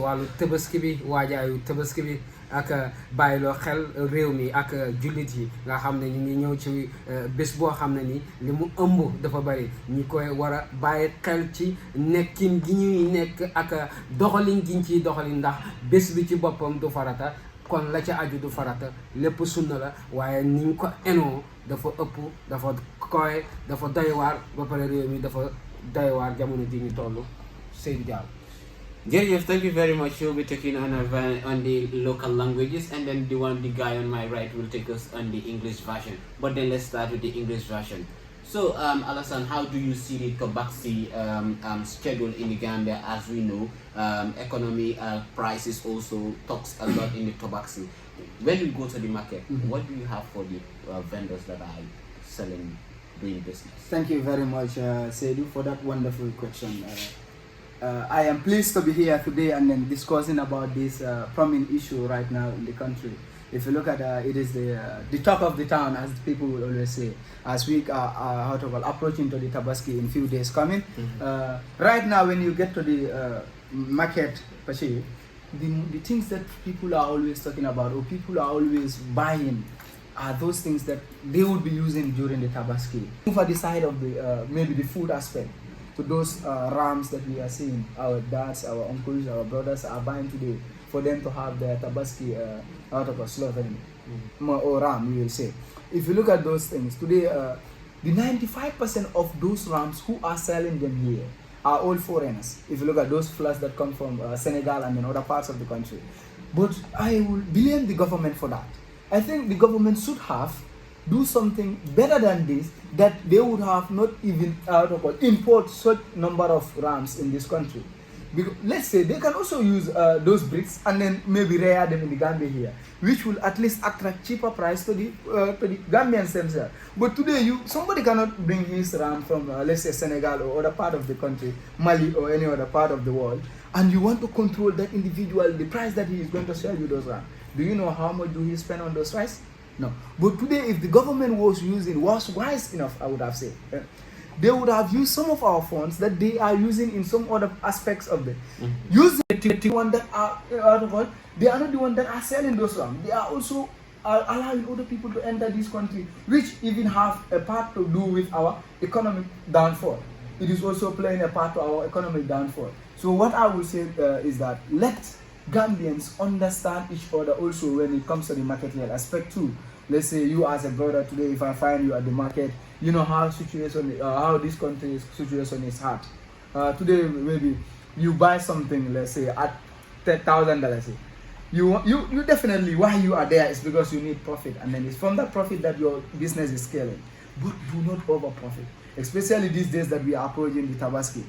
wàllu tabaski bi waajaayu tabaski bi ak bàyyiloo xel réew mi ak jullit yi nga xam ne ñu ngi ñëw ci bés boo xam ne ni li mu ëmb dafa bari ñi koy war a bàyyi xel ci nekkin gi ñuy nekk ak doxalin gi ñu ciy doxalin ndax bés bi ci boppam du farata kon la ca aju du farata lépp sunna la waaye niñ ko enoo dafa ëpp dafa koy dafa doy waar ba pare réew mi dafa doy waar jamono ji ñu toll Seydou Diallo. Yes, thank you very much. You'll be taking on the local languages, and then the guy on my right will take us on the English version. But then let's start with the English version. So, Alassane, how do you see the tabaski schedule in the Gambia? As we know, economy prices also talks a lot in the tabaski. When you go to the market, what do you have for the vendors that are selling, doing business? Thank you very much, Seydou, for that wonderful question. I am pleased to be here today and then discussing about this prominent issue right now in the country. If you look at it is the talk of the town, as people will always say, as we are approaching to the tabaski in few days coming. Right now, when you get to the market, the things that people are always talking about or people are always buying are those things that they would be using during the tabaski. For the side of the maybe the food aspect, to those rams that we are seeing, our dads, our uncles, our brothers are buying today for them to have their tabaski out of a slaughtering, or ram, we will say. If you look at those things, today the 95% of those rams who are selling them here are all foreigners. If you look at those floods that come from Senegal and in other parts of the country. But I will blame the government for that. I think the government should have do something better than this, that they would have not even import such number of rams in this country. Because let's say they can also use those bricks and then maybe rear them in the Gambia here, which will at least attract cheaper price to the Gambians themselves. But today, somebody cannot bring his ram from let's say Senegal or other part of the country, Mali or any other part of the world, and you want to control that individual, the price that he is going to sell you those rams. Do you know how much do he spend on those rice? No. But today, if the government was wise enough, I would have said, they would have used some of our funds that they are using in some other aspects of the using the one that are they are not the one that are selling those rams. They are also allowing other people to enter this country, which even have a part to do with our economic downfall. It is also playing a part to our economic downfall. So what I will say is that let Gambians understand each other also when it comes to the market aspect too. Let's say you as a brother today, if I find you at the market, you know how how this country's situation is hard. Today maybe you buy something, let's say at $10,000. You definitely, why you are there is because you need profit, and then it's from that profit that your business is scaling. But do not over profit, especially these days that we are approaching the tabaski.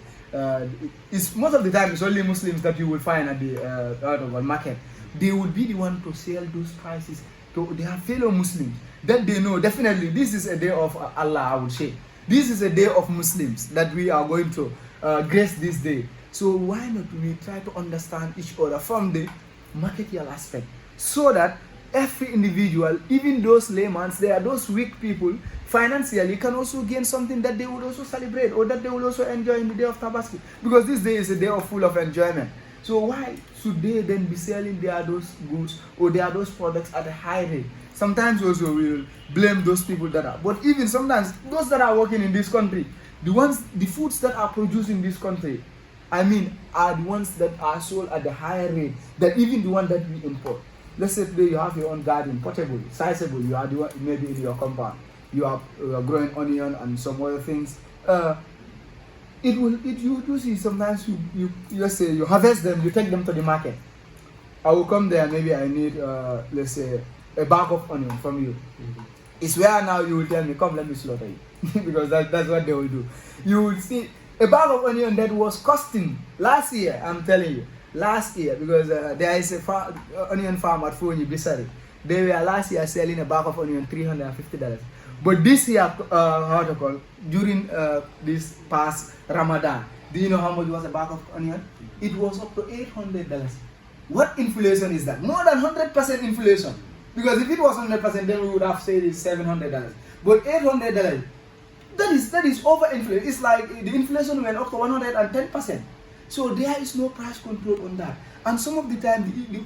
It's most of the time it's only Muslims that you will find at the market. They will be the one to sell those prices to their fellow Muslims. Then they know definitely this is a day of Allah, I would say. This is a day of Muslims that we are going to grace this day. So why not we try to understand each other from the marketial aspect, so that every individual, even those laymen, there are those weak people, financially can also gain something that they would also celebrate or that they will also enjoy in the day of tabaski, because this day is a day full of enjoyment. So why should they then be selling those goods or those products at a high rate? Sometimes also we will blame those people that are, but even sometimes those that are working in this country, the foods that are produced in this country, I mean, are the ones that are sold at the higher rate than even the one that we import. Let's say today you have your own garden, portable, sizable, you are the one maybe in your compound. You are growing onion and some other things. You do see sometimes you let's say you harvest them, you take them to the market. I will come there, maybe I need let's say a bag of onion from you. It's where now you will tell me, come, let me slaughter you. Because that's what they will do. You will see a bag of onion that was costing last year, I'm telling you, last year, because there is a onion farm at Fonyi, Bisari. They were last year selling a bag of onion $350. But this year, during this past Ramadan, do you know how much was a bag of onion? It was up to $800. What inflation is that? More than 100% inflation. Because if it was 100%, then we would have said it's $700. But $800, that is over inflation. It's like the inflation went up to 110%. So there is no price control on that. And some of the time,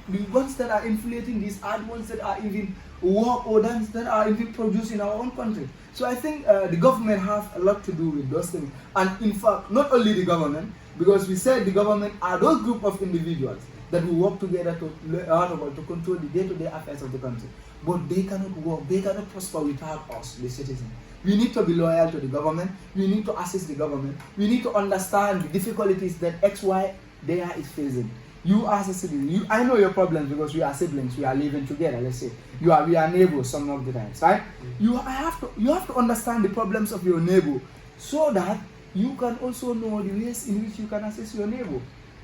the ones that are inflating these are the ones that are even work or that are even produced in our own country. So I think the government has a lot to do with those things. And in fact, not only the government, because we said the government are those group of individuals that will work together to control the day-to-day affairs of the country. But they cannot work, they cannot prosper without us, the citizens. We need to be loyal to the government, we need to assist the government, we need to understand the difficulties that XY there is facing. You as a citizen, I know your problems because we are siblings, we are living together, let's say. We are neighbors some of the times, right? You have to understand the problems of your neighbor so that you can also know the ways in which you can assist your neighbor.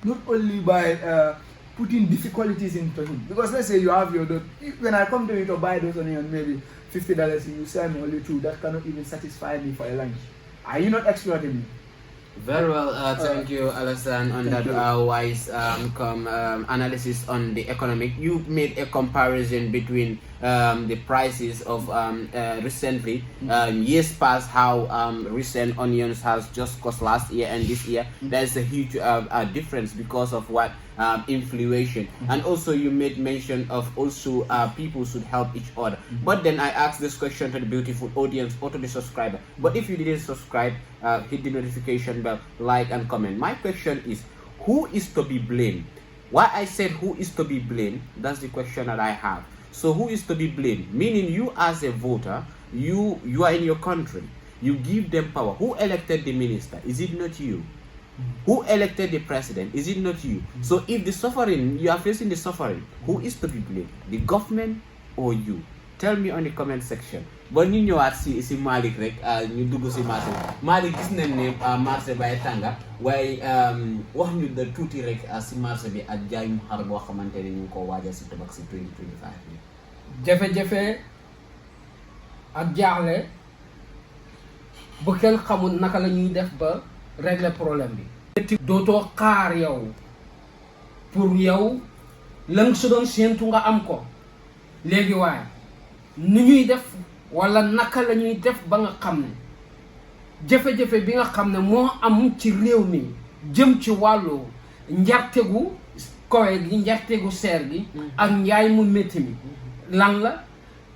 Not only by putting difficulties into him. Because let's say you have your daughter, when I come to you to buy those onions, maybe $50, you sell me only 2, that cannot even satisfy me for a lunch. Are you not exploiting me? Very well, thank you, Alassane, on that wise analysis on the economic. You made a comparison between the prices of recently, years past, how recent onions has just cost last year and this year. There's a huge difference because of what inflation. And also you made mention of also people should help each other. But then I asked this question to the beautiful audience or to the subscriber. But if you didn't subscribe, hit the notification bell, like and comment. My question is, who is to be blamed? Why I said who is to be blamed, that's the question that I have. So who is to be blamed? Meaning you as a voter, you are in your country, you give them power. Who elected the minister? Is it not you? Who elected the president? Is it not you? So if the suffering, you are facing the suffering, who is to be blamed? The government or you? Tell me on the comment section. But ñu ñëwaat si Malick rek ñu dugg si marché Malick gis nañ ne marché bay tànga waaye wax ñu da tuuti rek si marché bi ak jaayum xar boo xamante ne ñu ngi ko waajal si tabax si 2025 bi. jafe-jafe ak jaaxle bu kenn xamul naka la ñuy def ba régler problème bi. dootoo xaar yow pour yow la nga su doon séentu nga am ko léegi waaye ni ñuy def wala naka la ñuy def ba nga xam ne jafe-jafe bi nga xam ne moo am ci réew mi jëm ci wàllu njartegu kowe gi njartegu seer gi ak njaay mu métti mi lan la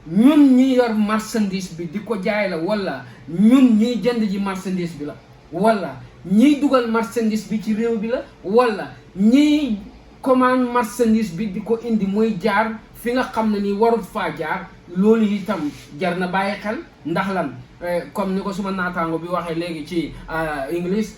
ñun ñi yor marchandise bi di ko jaay la wala ñun ñiy jënd ji marchandise bi la wala ñiy dugal marchandise bi ci réew bi la wala ñiy commande marchandise bi di ko indi muy jaar fi nga xam ne ni warul faa jaar. loolu itam jar na bàyyi xel ndax lan comme ni ko suma naataango bi waxee léegi ci English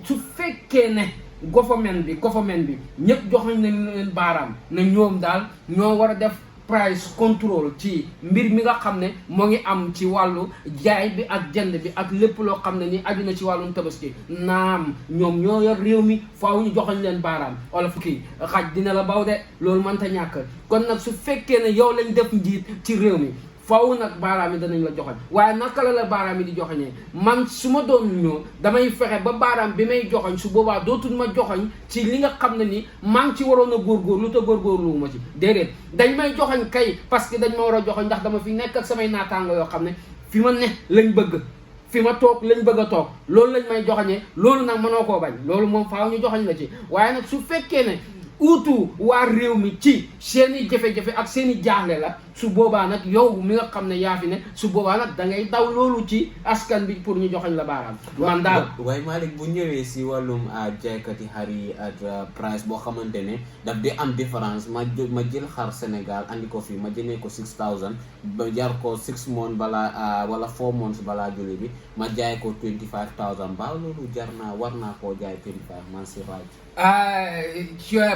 su fekkee ne government bi ñëpp joxoñ nañ leen baaraam na ñoom daal ñoo war a def price control ci mbir mi nga xam ne moo ngi am ci wàllu jaay bi ak jënd bi ak lépp loo xam ne ni aju na ci wàllum tabaski naam ñoom ñoo yor réew mi faaw ñu joxoñ leen baaraam wala fukki xaj dina la baw de loolu mënta ñàkk kon nag su fekkee ne yow lañ def njiit ci réew mi faaw nag baaraam yi danañ la joxoñ waaye naka la baaraam yi di joxoñee man su ma doon ñëw damay fexe ba baaraam bi may joxoñ su boobaa dootul ma joxoñ ci li nga xam ne ni maa ngi ci waroon a góorgóorlu te góorgóorlu ma ci déedéet dañ may joxoñ kay parce que dañ ma war a joxoñ ndax dama fi nekk ak samay naataango yoo xam ne fi ma ne lañ bëgg fi ma toog lañ bëgg a toog loolu lañ may joxoñee loolu nag mënoo koo bañ loolu moom faaw ñu joxoñ la ci waaye nag su fekkee ne uutu waa réew mi ci seeni jafe-jafe ak seeni jaaxle la su boobaa nag yow mi nga xam ne yaa fi ne su boobaa nag da ngay daw loolu ci askan bi pour ñu joxoñ la baaraam. man daal waaye Malick bu ñëwee si wàllum jaaykati xar yi ak price boo xamante ne daf di am différence ma jël xar Sénégal andi ko fii ma jëlee ko 6000 ba jar ko 6 months balaa wala 4 months balaa julli bi ma jaay ko 25000 ba loolu jar naa war naa koo jaay 25 man si raaj.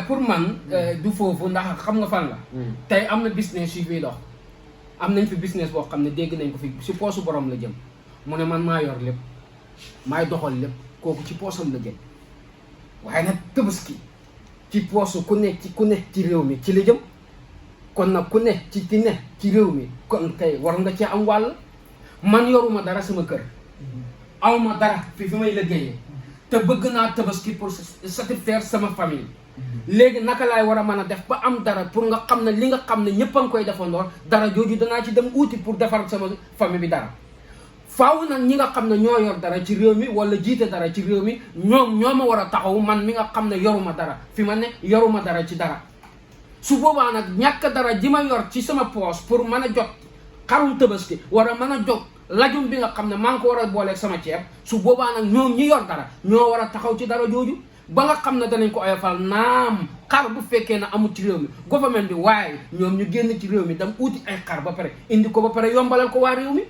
pour man du foofu ndax xam nga fan la tey am na business yu fiy dox am nañ fi business boo xam ne dégg nañ ko fi si poosu borom la jëm mu ne man maa yor lépp maay doxal lépp kooku ci poosam la jëm waaye nag Tabaski ci poosu ku ne ci réew mi ci la jëm kon nag ku ne ci réew mi kon kay war nga cee am wàll man yoruma dara sama kër awma dara fi may liggéeyee te bëgg naa Tabaski pour satisfaire sama famille léegi naka laay war a mën a def ba am dara pour nga xam ne li nga xam ne ñëpp a ngi koy defandoor dara jooju danaa ci dem uuti pour defar sama famille bi dara faaw nag ñi nga xam ne ñoo yor dara ci réew mi wala jiite dara ci réew mi ñoom ñoo ma war a taxaw man mi nga xam ne yoruma dara fi ma ne yoruma dara ci dara su boobaa nag ñàkk dara ji ma yor ci sama poos pour mën a jot xarum Tabaski war a mën a jot lajum bi nga xam ne maa ngi ko war a booleeg sama ceeb su boobaa nag ñoom ñi yor dara ñoo war a taxaw ci dara jooju ba nga xam ne danañ ko oyofal naam xar bu fekkee ne amul ci réew mi gouvernement bi waaye ñoom ñu génn ci réew mi dem uti ay xar ba pare indi ko ba pare yombalal ko waa réew mi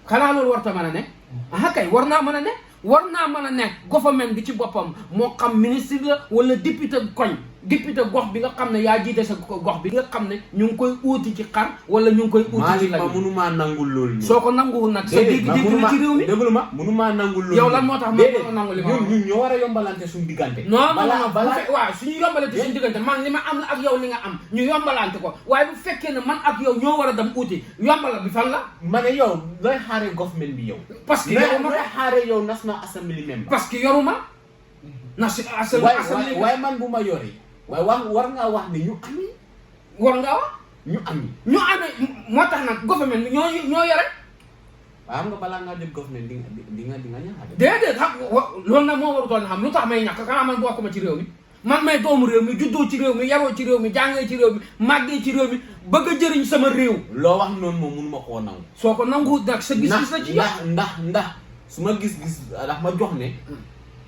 xanaa loolu warta mën a ne ah kay war naa mën a ne war naa mën a ne gouvernement bi ci boppam moo xam ministre la wala député koñ député gox bi nga xam ne yaa jiite sa gox bi nga xam ne ñu ngi koy uuti ci xar wala ñu ngi koy uuti ci la ma mënumaa nangul loolu soo ko nanguwul nag sa dégg-dégg la ci réew mi déglu ma mënumaa nangul loolu yow lan moo tax ma nangul li ma ñun ñoo war a yombalante suñu diggante non waaw suñu yombalante suñu diggante man li ma am la ak yow li nga am ñu yombalante ko waaye bu fekkee ne man ak yow ñoo war a dem uuti yombala bi fan la ma ne yow looy xaaree government bi yow parce que yoruma looy xaaree yow National Assembly member parce que yoruma National Assembly waaye man bu ma yore waaye war ngaa wax ne ñu ami war ngaa wax ñu ami moo tax nag gouvernement bi ñoo yore waaye xam nga balaa ngaa jot government di nga ñaxate déedéet xam loolu nag moo warutoon xam lu tax may ñàkk xanaa man bokkuma ci réew mi man may doomu réew mi juddoo ci réew mi yaroo ci réew mi jàngee ci réew mi màggee ci réew mi bëgg a jëriñ sama réew loo wax noonu moom mënuma koo nangu soo ko nangu nag sa gis-gis la ci ndax su ma gis-gis ndax ma jox ne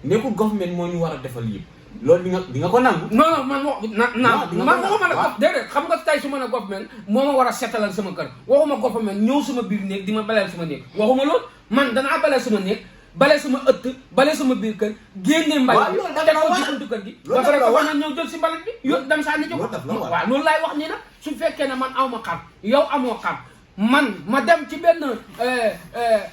nekkul government moo ñu war a defal yëpp loolu di nga ko nangu. non man waxuma la déedéet xam nga tey su ma ne government moo ma war a setalal sama kër waxuma government ñëw sama biir néeg di ma baleel sama néeg waxuma loolu man danaa baleel sama néeg bale sama ëtt bale sama biir kër génne mbalit bi teg ko ci buntu kër gi ba pare ko war na ñëw jël si mbalit bi yo dem sànni ci ko waaw loolu laay wax nii nag su fekkee ne man aw ma xar yow amoo xar man ma dem ci benn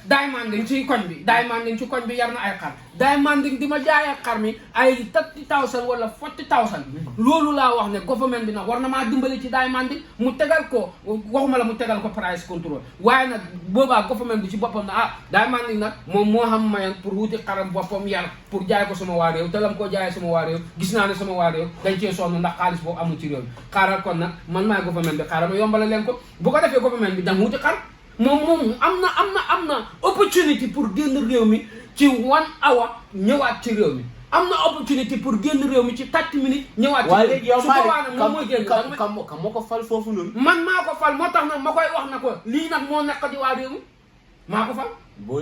daay manding ci koñ bi yar na ay xar daay manding di ma jaayee xar mi ay 30,000 wala 40,000 loolu laa wax ne government bi nag war na maa dimbali ci daay manding mu tegal ko waxuma la mu tegal ko price control waaye nag boobaa government bi ci boppam na daay manding nag moom moo xam mayen pour wuti xaram boppam yar pour jaay ko sama waa réew te lam koo jaayee sama waa réew gis naa ne sama waa réew dañ cee sonn ndax xaalis boobu amul ci réew mi xaaral kon nag man maay government bi xaaral ma yombala leen ko bu ko defee government bi dem wuti xar moom am na opportunity pour génn réew mi ci 1 hour ñëwaat ci réew mi am na opportunity pour génn réew mi ci 30 minutes ñëwaat ci réew mi su boobaa nag moom mooy génn kam moo ko fal foofu noonu man maa ko fal moo tax nag ma koy wax na ko lii nag moo nekk di waa réew mi maa ko fal boo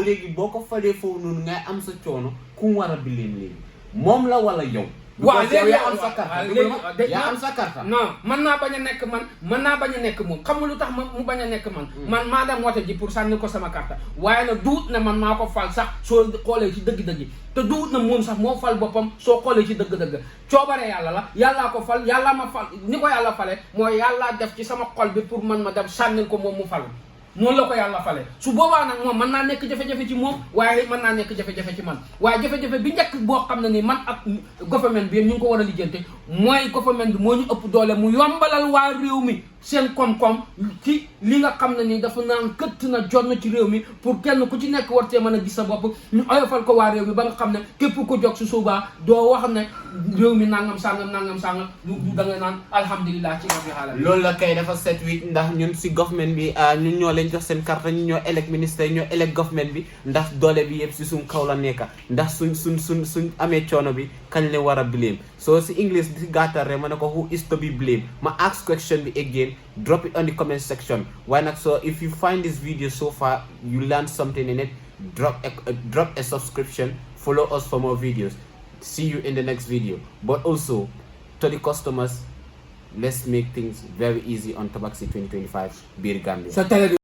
léegi boo ko falee foofu noonu ngay am sa coono ku mu war a bileem léegi moom la wala yow waaw léegi yaa am sa carte non mën naa bañ a nekk moom xam nga lu tax mu bañ a nekk man maa dem wote ji pour sànni ko sama carte waaye nag duut na man maa ko fal sax soo xoolee ci dëgg-dëgg te duut na moom sax moo fal boppam soo xoolee ci dëgg-dëgg coobare yàlla la yàllaa ko fal yàllaa ma fal ni ko yàlla fale mooy yàllaa def ci sama xol bi pour man ma dem sànnil ko moom mu fal noonu la ko yàlla fale su boobaa nag moom mën naa nekk jafe-jafe ci moom waaye mën naa nekk jafe-jafe ci man waaye jafe-jafe bi njëkk boo xam ne ni man ak government bi ñu ngi ko war a lijjante mooy government bi moo ñu ëpp doole mu yombalal waa réew mi seen koom-koom ci li nga xam ne ni dafa naan këtt na jonn ci réew mi pour kenn ku ci nekk war cee mën a gis sa bopp ñu oyofal ko waa réew mi ba nga xam ne képp ku jóg su suubaa doo wax ne réew mi nangam sangam du da nga naan alhamdulilah ci rabbi xaaral loolu la kay dafa set wit ndax ñun si government bi ñun ñoo leen jox seen carte ñun ñoo elect ministre ñoo elect government bi ndax doole bi yëpp si suñ kaw la nekka ndax suñ amee coono bi kañ leen war a blame so si English di gàttal rek ma ne ko who is to be blamed ma ask question bi again drop it on the comment section why not. So if you find this video so far you learned something in it, drop a subscription, follow us for more videos. See you in the next video. But also to the customers, let's make things very easy on Tabaxi 2025 Beer Gambia.